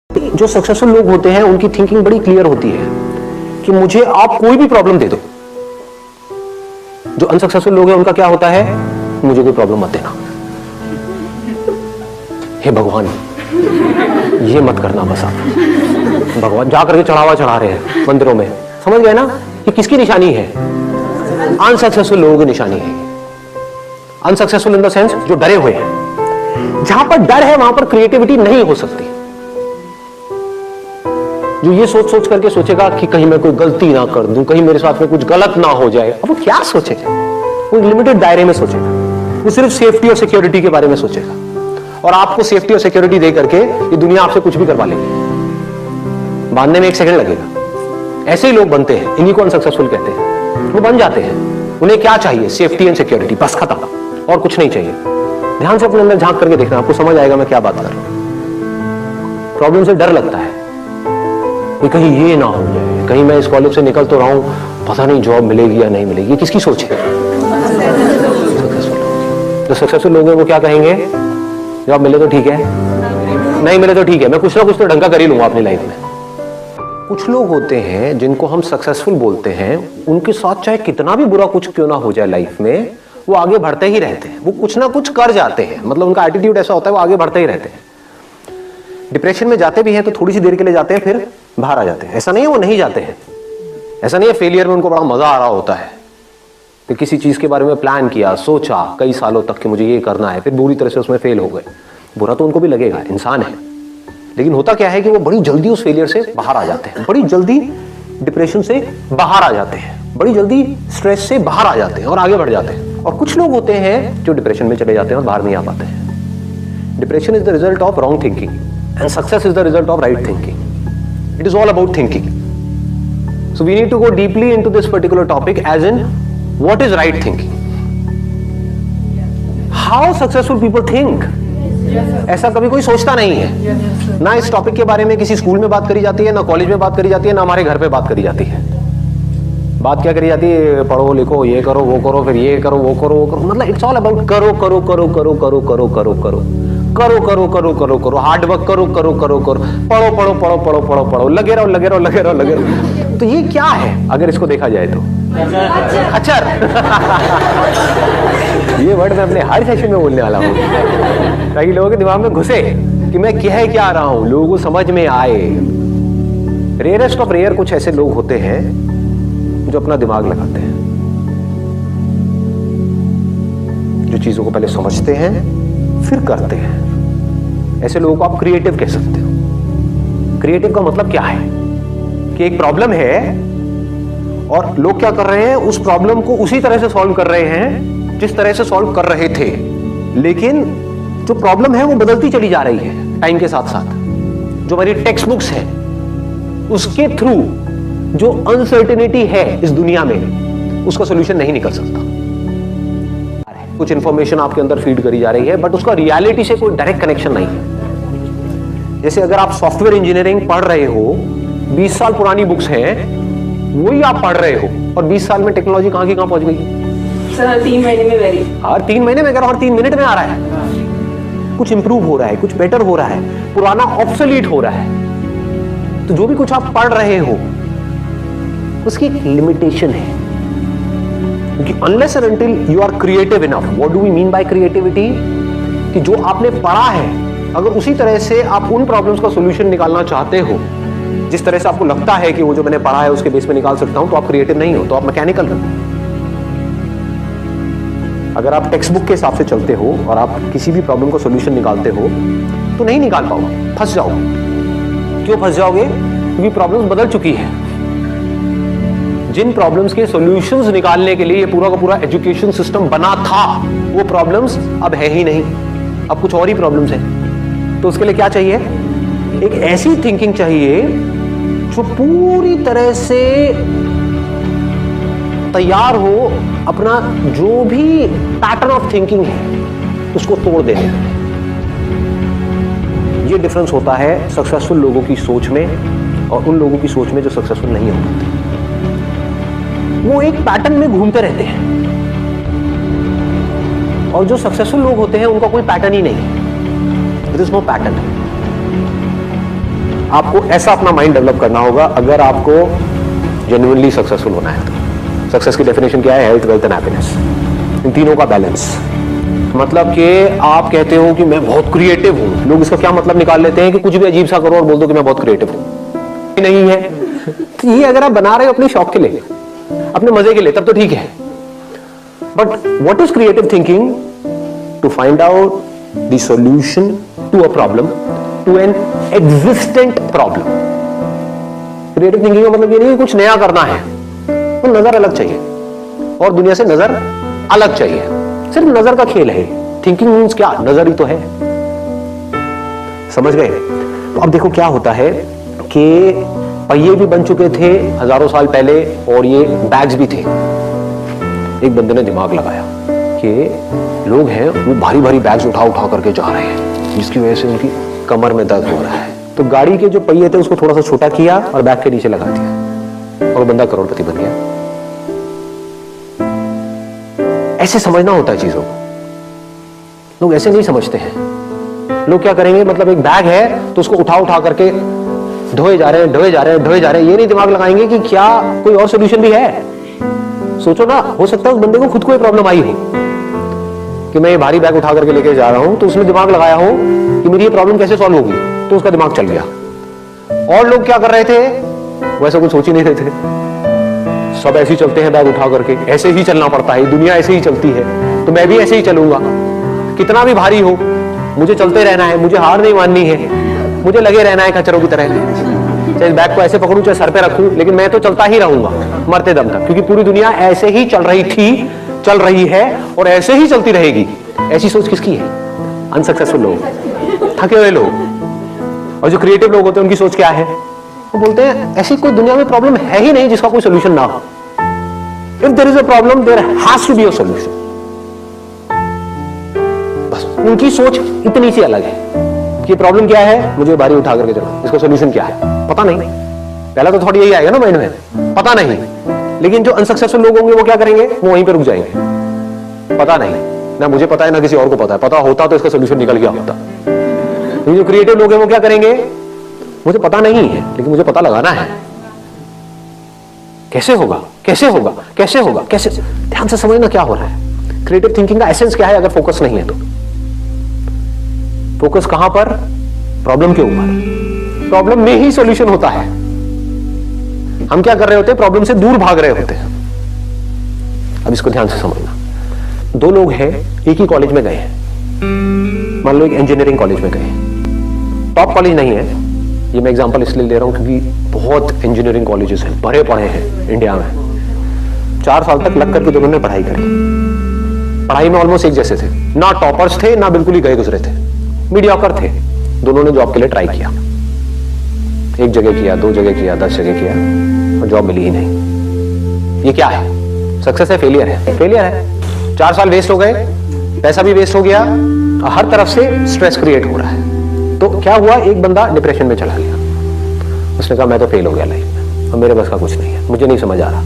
जो सक्सेसफुल लोग होते हैं उनकी थिंकिंग बड़ी क्लियर होती है कि मुझे आप कोई भी प्रॉब्लम दे दो। जो अनसक्सेसफुल लोग हैं उनका क्या होता है, मुझे कोई प्रॉब्लम मत देना, हे भगवान ये मत करना बस आप। भगवान जा करके चढ़ावा चढ़ा रहे हैं मंदिरों में, समझ गए ना? ये किसकी निशानी है? अनसक्सेसफुल लोगों की निशानी है। अनसक्सेसफुल इन द सेंस जो डरे हुए हैं। जहां पर डर है वहां पर क्रिएटिविटी नहीं हो सकती। जो ये सोच सोच करके सोचेगा कि कहीं मैं कोई गलती ना कर दूं, कहीं मेरे साथ में कुछ गलत ना हो जाए, अब वो क्या सोचेगा? वो लिमिटेड दायरे में सोचेगा, वो सिर्फ सेफ्टी और सिक्योरिटी के बारे में सोचेगा। और आपको सेफ्टी और सिक्योरिटी दे करके ये दुनिया आपसे कुछ भी करवा लेगी, बांधने में 1 सेकंड लगेगा। ऐसे ही लोग बनते हैं, इन्हीं को अनसक्सेसफुल कहते हैं। वो बन जाते हैं, उन्हें क्या चाहिए? सेफ्टी एंड सिक्योरिटी, बस खत्म, और कुछ नहीं चाहिए। ध्यान से अपने अंदर झांक करके देखना, आपको समझ आएगा मैं क्या बात कर रहा हूं। प्रॉब्लम से डर लगता है कि कहीं ये ना हो जाए, कहीं मैं इस कॉलेज से निकल तो रहा हूं, पता नहीं जॉब मिलेगी या नहीं मिलेगी। ये किसकी सोच है? जो सक्सेसफुल लोग हैं वो क्या कहेंगे? जॉब मिले तो ठीक है, नहीं मिले तो ठीक है, मैं कुछ ना कुछ तो ढंग का कर ही लूंगा अपनी लाइफ में। कुछ लोग होते हैं जिनको हम सक्सेसफुल बोलते हैं, उनके साथ चाहे कितना भी बुरा कुछ क्यों ना हो जाए लाइफ में, वो आगे बढ़ते ही रहते हैं। वो कुछ ना कुछ कर जाते हैं, मतलब उनका एटीट्यूड ऐसा होता है, वो आगे बढ़ते ही रहते हैं। डिप्रेशन में जाते भी हैं तो थोड़ी सी देर के लिए जाते हैं, फिर बाहर आ जाते हैं। ऐसा नहीं है वो नहीं जाते हैं, ऐसा नहीं है फेलियर में उनको बड़ा मजा आ रहा होता है कि किसी चीज के बारे में प्लान किया, सोचा कई सालों तक कि मुझे ये करना है, फिर बुरी तरह से उसमें फेल हो गए। बुरा तो उनको भी लगेगा, इंसान है। लेकिन होता क्या है कि वो बड़ी जल्दी उस फेलियर से बाहर आ जाते हैं, बड़ी जल्दी डिप्रेशन से बाहर आ जाते हैं, बड़ी जल्दी स्ट्रेस से बाहर आ जाते हैं और आगे बढ़ जाते हैं। और कुछ लोग होते हैं जो डिप्रेशन में चले जाते हैं और बाहर नहीं आ पाते हैं। Depression is the result of wrong thinking and success is the result of right thinking. It is all about thinking. So we need to go deeply into this particular topic, as in what is right thinking? How successful people think? ऐसा कभी कोई सोचता नहीं है। ना इस topic के बारे में किसी स्कूल में बात करी जाती है, ना कॉलेज में बात करी जाती है, ना हमारे घर पे बात करी जाती है। बात क्या करी जाती है? पढ़ो लिखो, ये करो वो करो, फिर ये करो वो करो वो करो। मतलब इट्स ऑल अबाउट करो करो करो करो करो करो करो करो करो करो करो करो करो, हार्ड वर्क करो करो करो करो, पढ़ो पढ़ो पढ़ो पढ़ो पढ़ो पढ़ो, लगे रहो लगे रहो लगे रहो लगे रहो। तो ये क्या है अगर इसको देखा जाए तो? अच्छा ये वर्ड मैं अपने हर सेशन में बोलने वाला हूँ ताकि लोगों के दिमाग में घुसे कि मैं कह क्या रहा हूं, लोगों को समझ में आए। रेयरेस्ट ऑफ रेयर कुछ ऐसे लोग होते हैं जो अपना दिमाग लगाते हैं, जो चीजों को पहले समझते हैं फिर करते हैं। ऐसे लोगों को आप क्रिएटिव कह सकते हो। क्रिएटिव का मतलब क्या है कि एक प्रॉब्लम है और लोग क्या कर रहे हैं, उस प्रॉब्लम को उसी तरह से सॉल्व कर रहे हैं जिस तरह से सॉल्व कर रहे थे, लेकिन जो प्रॉब्लम है वो बदलती चली जा रही है टाइम के साथ साथ। जो हमारी टेक्स्ट बुक्स है उसके थ्रू जो अनसर्टेनिटी है इस दुनिया में, उसका सोल्यूशन नहीं निकल सकता। कुछ इंफॉर्मेशन आपके अंदर फीड करी जा रही है बट उसका रियलिटी से कोई डायरेक्ट कनेक्शन नहीं है। जैसे अगर आप सॉफ्टवेयर इंजीनियरिंग पढ़ रहे हो, 20 साल पुरानी बुक्स हैं, वही आप पढ़ रहे हो, और 20 साल में टेक्नोलॉजी कहां की कहां पहुंच गई सर? 3 महीने में वेरी, हर 3 महीने में, हर 3 मिनट में आ रहा है। कुछ इंप्रूव हो रहा है, कुछ बेटर हो रहा है, पुराना ऑब्सोलीट हो रहा है। तो जो भी कुछ आप पढ़ रहे हो उसकी एक लिमिटेशन है, क्योंकि unless and until you are creative enough, what do we mean by creativity? कि जो आपने पढ़ा है अगर उसी तरह से आप उन प्रॉब्लम्स का सॉल्यूशन निकालना चाहते हो जिस तरह से आपको लगता है कि वो जो मैंने पढ़ा है उसके बेस पे निकाल सकता हूं, तो आप क्रिएटिव नहीं हो, तो आप मैकेनिकल हो। अगर आप टेक्स्ट बुक के हिसाब से चलते हो और आप किसी भी प्रॉब्लम का सॉल्यूशन निकालते हो तो नहीं निकाल पाओगे, फंस जाओगे। क्यों फंस जाओगे? क्योंकि प्रॉब्लम बदल चुकी है। जिन प्रॉब्लम्स के सॉल्यूशंस निकालने के लिए ये पूरा का पूरा एजुकेशन सिस्टम बना था, वो प्रॉब्लम्स अब है ही नहीं, अब कुछ और ही प्रॉब्लम्स हैं। तो उसके लिए क्या चाहिए? एक ऐसी थिंकिंग चाहिए जो पूरी तरह से तैयार हो अपना जो भी पैटर्न ऑफ थिंकिंग है उसको तोड़ देने। ये डिफरेंस होता है सक्सेसफुल लोगों की सोच में और उन लोगों की सोच में जो सक्सेसफुल नहीं हो पाते। वो एक पैटर्न में घूमते रहते हैं, और जो सक्सेसफुल लोग होते हैं उनका कोई पैटर्न ही नहीं है। There is no pattern. आपको ऐसा अपना माइंड डेवलप करना होगा अगर आपको जेन्युइनली सक्सेसफुल होना है तो। सक्सेस की डेफिनेशन क्या है? हेल्थ, वेल्थ एंड हैप्पीनेस, इन तीनों का बैलेंस। मतलब कि आप कहते हो कि मैं बहुत क्रिएटिव हूं, लोग इसका क्या मतलब निकाल लेते हैं कि कुछ भी अजीब सा करो और बोल दो कि मैं बहुत क्रिएटिव हूं। नहीं है तो ये अगर आप बना रहे हो अपने शौक के लिए, अपने मजे के लिए, तब तो ठीक है। But what is creative thinking? To find out the solution to a problem, to an existent problem. Creative thinking का मतलब ये नहीं कि कुछ नया करना है, तो नजर अलग चाहिए और दुनिया से नजर अलग चाहिए। सिर्फ नजर का खेल है। थिंकिंग मीन्स क्या? नजर ही तो है। समझ गए? तो अब देखो क्या होता है कि पहिए भी बन चुके थे हजारों साल पहले और ये बैग्स भी थे। एक बंदे ने दिमाग लगाया कि लोग हैं वो भारी भारी बैग्स उठा उठा करके जा रहे हैं, जिसकी वजह से उनकी कमर में दर्द हो रहा है। तो गाड़ी के जो पहिए थे उसको थोड़ा सा छोटा किया और बैग के नीचे लगा दिया और बंदा करोड़पति बन गया। ऐसे समझना होता है चीजों को, लोग ऐसे नहीं समझते हैं। लोग क्या करेंगे, मतलब एक बैग है तो उसको उठा उठा करके ढोए जा रहे हैं, ढोए जा रहे हैं, ढोए जा रहे हैं। ये नहीं दिमाग लगाएंगे कि क्या कोई और सोल्यूशन भी है। सोचो ना, हो सकता है उस बंदे को खुद को प्रॉब्लम आई हो कि मैं ये भारी बैग उठा करके लेके जा रहा हूं, तो उसने दिमाग लगाया हो कि मेरी ये प्रॉब्लम कैसे सॉल्व होगी, तो उसका दिमाग चल गया। और लोग क्या कर रहे थे, वैसा कुछ सोच ही नहीं रहे थे। सब ऐसे ही चलते हैं बैग उठा करके, ऐसे ही चलना पड़ता है, दुनिया ऐसे ही चलती है तो मैं भी ऐसे ही चलूंगा। कितना भी भारी हो मुझे चलते रहना है, मुझे हार नहीं माननी है, मुझे लगे रहना है खच्चरों की तरह। चाहे बैग को ऐसे पकड़ूं चाहे सर पे रखूं, लेकिन मैं तो चलता ही रहूंगा मरते दम तक, क्योंकि पूरी दुनिया ऐसे ही चल रही थी, चल रही है और ऐसे ही चलती रहेगी। ऐसी सोच किसकी है? अनसक्सेसफुल लोग, थके हुए लोग। और जो क्रिएटिव लोग होते हैं उनकी सोच क्या है? वो बोलते हैं ऐसी कोई दुनिया में प्रॉब्लम है ही नहीं जिसका कोई सोल्यूशन ना हो। If there is a problem there has to be a solution. बस उनकी सोच इतनी सी अलग है कि प्रॉब्लम क्या है, मुझे भारी उठा करके चलो, इसका सोल्यूशन क्या है पता नहीं। पहला तो थोड़ी यही आएगा ना माइंड में, पता नहीं। लेकिन जो अनसक्सेसफुल लोग होंगे वो क्या करेंगे, वो वहीं पे रुक जाएंगे। पता नहीं, ना मुझे पता है ना किसी और को पता है, पता होता तो इसका सोल्यूशन निकल गया होता। लेकिन जो क्रिएटिव लोग हैं वो क्या करेंगे, मुझे पता नहीं है लेकिन मुझे पता लगाना है। कैसे होगा, कैसे होगा, कैसे होगा, कैसे। ध्यान से समझना क्या हो रहा है। क्रिएटिव थिंकिंग का एसेंस क्या है अगर फोकस नहीं है तो? फोकस कहां पर? प्रॉब्लम के ऊपर। प्रॉब्लम में ही सॉल्यूशन होता है। हम क्या कर रहे होते हैं, प्रॉब्लम से दूर भाग रहे होते हैं। अब इसको ध्यान से समझना। दो लोग हैं, एक ही कॉलेज में गए हैं, मान लो एक इंजीनियरिंग कॉलेज में गए। टॉप कॉलेज नहीं है, ये मैं एग्जांपल इसलिए ले रहा हूं क्योंकि बहुत इंजीनियरिंग कॉलेजेस हैं, भरे पड़े हैं इंडिया में। 4 साल तक लग करके दोनों ने पढ़ाई करी। पढ़ाई में ऑलमोस्ट एक जैसे थे, ना टॉपर्स थे ना बिल्कुल ही गए गुजरे थे, मीडियोकर थे। दोनों ने जॉब के लिए ट्राई किया, एक जगह किया, 2 जगह किया, 10 जगह किया और जॉब मिली ही नहीं। ये क्या है? सक्सेस है, फेलियर है? फेलियर है। 4 साल वेस्ट हो गए, पैसा भी वेस्ट हो गया, हर तरफ से स्ट्रेस क्रिएट हो रहा है। तो क्या हुआ, एक बंदा डिप्रेशन में चला गया। उसने कहा मैं तो फेल हो गया लाइफ में, अब मेरे बस का कुछ नहीं है, मुझे नहीं समझ आ रहा।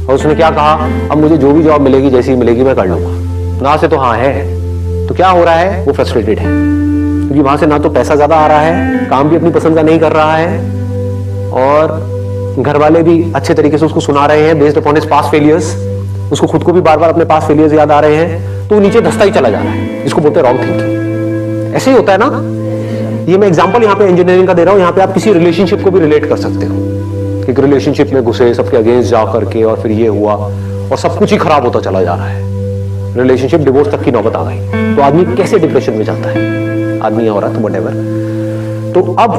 और उसने क्या कहा, अब मुझे जो भी जॉब मिलेगी जैसी मिलेगी मैं कर लूंगा। ना से तो हाँ है। तो क्या हो रहा है, वो फ्रस्ट्रेटेड है क्योंकि वहां से ना तो पैसा ज्यादा आ रहा है, काम भी अपनी पसंद का नहीं कर रहा है और घर वाले भी अच्छे तरीके से उसको सुना रहे हैं based upon his past failures. उसको खुद को भी बार बार अपने पास्ट फेलियर्स याद आ रहे हैं, तो वो नीचे धंसता ही चला जा रहा है। इसको बोलते हैं रॉन्ग थिंकिंग। ऐसे ही होता है ना। ये मैं एग्जांपल यहाँ पे इंजीनियरिंग का दे रहा हूँ, यहाँ पे आप किसी रिलेशनशिप को भी रिलेट कर सकते हो। एक रिलेशनशिप में घुसे, सबके अगेंस्ट जा करके और फिर ये हुआ और सब कुछ ही खराब होता चला जा रहा है, रिलेशनशिप डिवोर्स तक की नौबत आ गई। तो आदमी कैसे डिप्रेशन में जाता है, आदमी या औरत व्हाटएवर। तो अब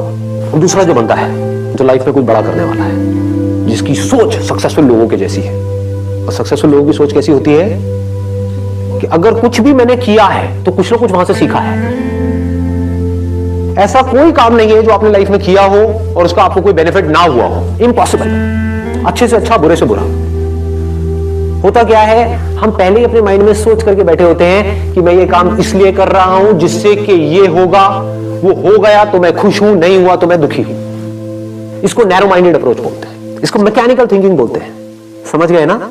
दूसरा जो बंदा है जो लाइफ में कुछ बड़ा करने वाला है, जिसकी सोच सक्सेसफुल लोगों के जैसी है। और सक्सेसफुल लोगों की सोच कैसी होती है कि अगर कुछ भी मैंने किया है तो कुछ ना कुछ वहां से सीखा है। ऐसा कोई काम नहीं है जो आपने लाइफ में किया हो और उसका आपको कोई बेनिफिट ना हुआ हो, इम्पॉसिबल। अच्छे से अच्छा, बुरे से बुरा। होता क्या है, हम पहले ही अपने माइंड में सोच करके बैठे होते हैं कि मैं ये काम इसलिए कर रहा हूं जिससे कि ये होगा, वो हो गया तो मैं खुश हूं, नहीं हुआ तो मैं दुखी हूं। इसको नैरो माइंडेड अप्रोच बोलते हैं, इसको मैकेनिकल थिंकिंग बोलते हैं। समझ गए ना?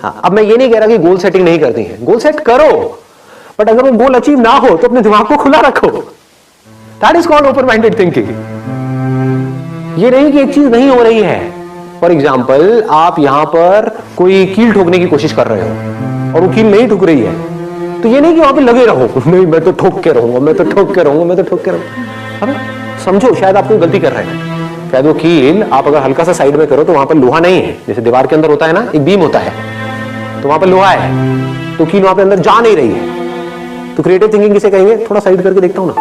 हाँ, अब मैं ये नहीं कह रहा कि गोल सेटिंग नहीं करती है, गोल सेट करो, बट अगर वो गोल अचीव ना हो तो अपने दिमाग को खुला रखो। That is called open-minded thinking. ये नहीं कि एक चीज नहीं हो रही है। फॉर एग्जाम्पल, आप यहां पर कोई कील ठोकने की कोशिश कर रहे हो और वो कील नहीं ठुक रही है, तो ये नहीं कि वहां पे लगे रहो, नहीं मैं तो ठोक के रहूंगा, मैं तो ठोक के रहूंगा, मैं तो ठोक के रहूंगा। अबे समझो, शायद आप कोई गलती कर रहे हैं। शायद वो कील आप अगर हल्का सा साइड में करो तो वहां पर लोहा नहीं है, जैसे दीवार के अंदर होता है ना, एक बीम होता है, तो वहां पर लोहा है, तो कील वहां पे अंदर जा नहीं रही है। तो क्रिएटिव थिंकिंग किसे कहेंगे? थोड़ा साइड करके देखता हूं ना,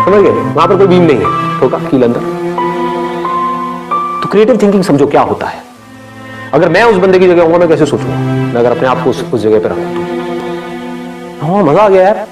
समझ गए? वहां पर कोई बीम नहीं है, ठोका कील अंदर। तो क्रिएटिव थिंकिंग समझो क्या होता है। अगर मैं उस बंदे की जगह होऊंगा, मैं कैसे सोचूंगा? मैं अगर अपने आप को उस जगह पर रखूं तो हाँ, मजा आ गया यार।